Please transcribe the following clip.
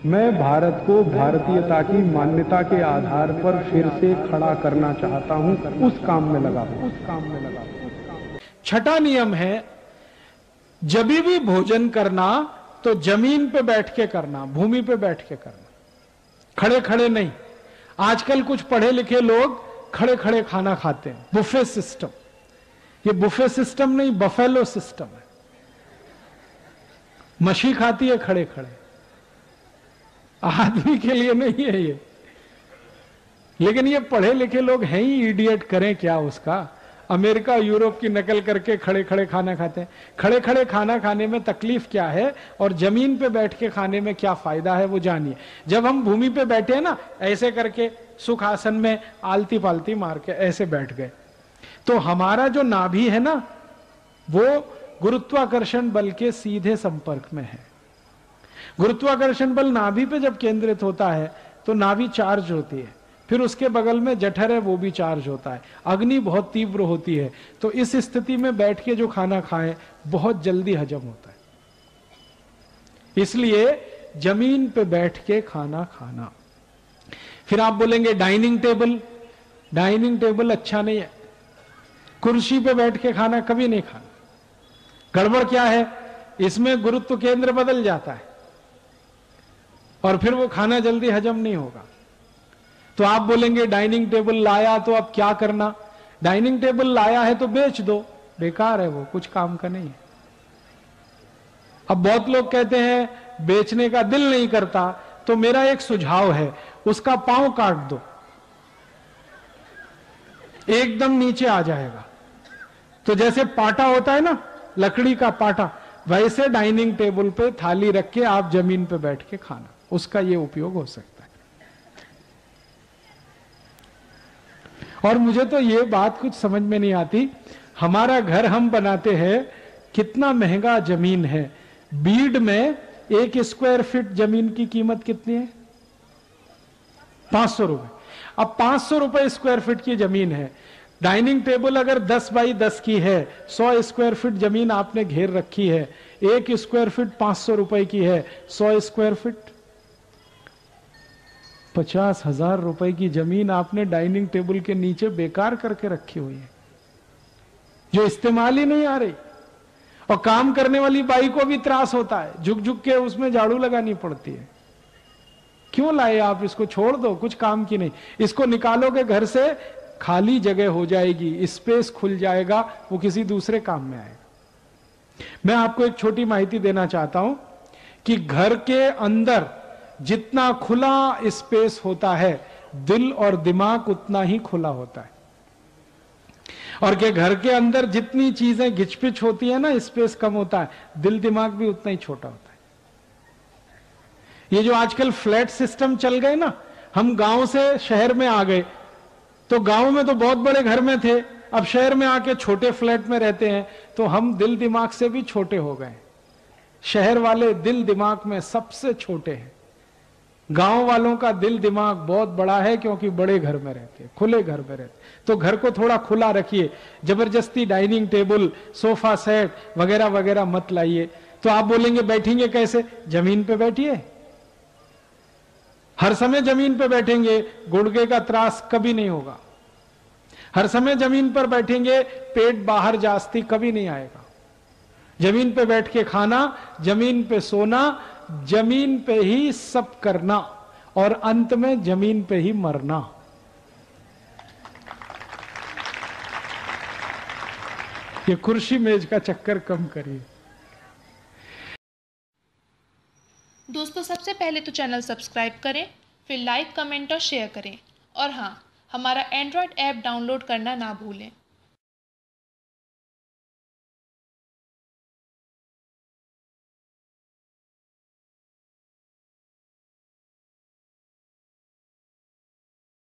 मैं भारत को भारतीयता की मान्यता के आधार पर फिर से खड़ा करना चाहता हूं, उस काम में लगा हूं। छठा नियम है, जब भी भोजन करना तो जमीन पे बैठ के करना, भूमि पे बैठ के करना, खड़े खड़े नहीं। आजकल कुछ पढ़े लिखे लोग खड़े खड़े खाना खाते हैं, बुफे सिस्टम। ये बुफे सिस्टम नहीं, बफेलो सिस्टम है। मछली खाती है खड़े खड़े, आदमी के लिए नहीं है ये। लेकिन ये पढ़े लिखे लोग हैं ही इडियट, करें क्या उसका। अमेरिका यूरोप की नकल करके खड़े खड़े खाना खाते हैं। खड़े खड़े खाना खाने में तकलीफ क्या है और जमीन पे बैठ के खाने में क्या फायदा है, वो जानिए। जब हम भूमि पे बैठे हैं ना, ऐसे करके सुख आसन में आलती पालती मार के ऐसे बैठ गए, तो हमारा जो नाभि है ना, वो गुरुत्वाकर्षण बल के सीधे संपर्क में है। गुरुत्वाकर्षण बल नाभि पे जब केंद्रित होता है तो नाभि चार्ज होती है, फिर उसके बगल में जठर है, वो भी चार्ज होता है। अग्नि बहुत तीव्र होती है, तो इस स्थिति में बैठ के जो खाना खाएं बहुत जल्दी हजम होता है। इसलिए जमीन पे बैठ के खाना खाना। फिर आप बोलेंगे डाइनिंग टेबल, डाइनिंग टेबल अच्छा नहीं है, कुर्सी पे बैठ के खाना कभी नहीं खाना। गड़बड़ क्या है, इसमें गुरुत्व केंद्र बदल जाता है और फिर वो खाना जल्दी हजम नहीं होगा। तो आप बोलेंगे डाइनिंग टेबल लाया तो अब क्या करना। डाइनिंग टेबल लाया है तो बेच दो, बेकार है वो, कुछ काम का नहीं है। अब बहुत लोग कहते हैं बेचने का दिल नहीं करता, तो मेरा एक सुझाव है, उसका पांव काट दो, एकदम नीचे आ जाएगा। तो जैसे पाटा होता है ना, लकड़ी का पाटा, वैसे डाइनिंग टेबल पे थाली रख के आप जमीन पे बैठ के खाना, उसका ये उपयोग हो सकता है। और मुझे तो ये बात कुछ समझ में नहीं आती, हमारा घर हम बनाते हैं, कितना महंगा जमीन है। बीड में 1 स्क्वायर फीट जमीन की कीमत कितनी है? 500 रुपए। अब 500 रुपए स्क्वायर फीट की जमीन है। डाइनिंग टेबल अगर 10 बाई 10 की है, 100 स्क्वायर फीट जमीन आपने घेर रखी है, 1 स्क्वायर फीट 500 रुपए की है, 100 स्क्वायर फीट 50,000 रुपए की जमीन आपने डाइनिंग टेबल के नीचे बेकार करके रखी हुई है, जो इस्तेमाल ही नहीं आ रही। और काम करने वाली बाई को भी त्रास होता है, झुक झुक के उसमें झाड़ू लगानी पड़ती है। क्यों लाए आप इसको, छोड़ दो, कुछ काम की नहीं। इसको निकालोगे घर से, खाली जगह हो जाएगी, स्पेस खुल जाएगा, वो किसी दूसरे काम में आएगा। मैं आपको एक छोटी माहिती देना चाहता हूं कि घर के अंदर जितना खुला स्पेस होता है, दिल और दिमाग उतना ही खुला होता है। और कि घर के अंदर जितनी चीजें घिचपिच होती है ना, स्पेस कम होता है, दिल दिमाग भी उतना ही छोटा होता है। ये जो आजकल फ्लैट सिस्टम चल गए ना, हम गांव से शहर में आ गए, तो गांव में तो बहुत बड़े घर में थे, अब शहर में आके छोटे फ्लैट में रहते हैं, तो हम दिल दिमाग से भी छोटे हो गए। शहर वाले दिल दिमाग में सबसे छोटे हैं, गांव वालों का दिल दिमाग बहुत बड़ा है, क्योंकि बड़े घर में रहते हैं, खुले घर में रहते। तो घर को थोड़ा खुला रखिए, जबरदस्ती डाइनिंग टेबल, सोफा सेट वगैरह वगैरह मत लाइए। तो आप बोलेंगे बैठेंगे कैसे, जमीन पे बैठिए, हर समय जमीन पे बैठेंगे, गुड़गे का त्रास कभी नहीं होगा। हर समय जमीन पर बैठेंगे, पेट बाहर जास्ती कभी नहीं आएगा। जमीन पे बैठ के खाना, जमीन पे सोना, जमीन पे ही सब करना, और अंत में जमीन पे ही मरना। ये कुर्सी मेज का चक्कर कम करिए। दोस्तों, सबसे पहले तो चैनल सब्सक्राइब करें, फिर लाइक, कमेंट और शेयर करें। और हाँ, हमारा एंड्रॉयड ऐप डाउनलोड करना ना भूलें।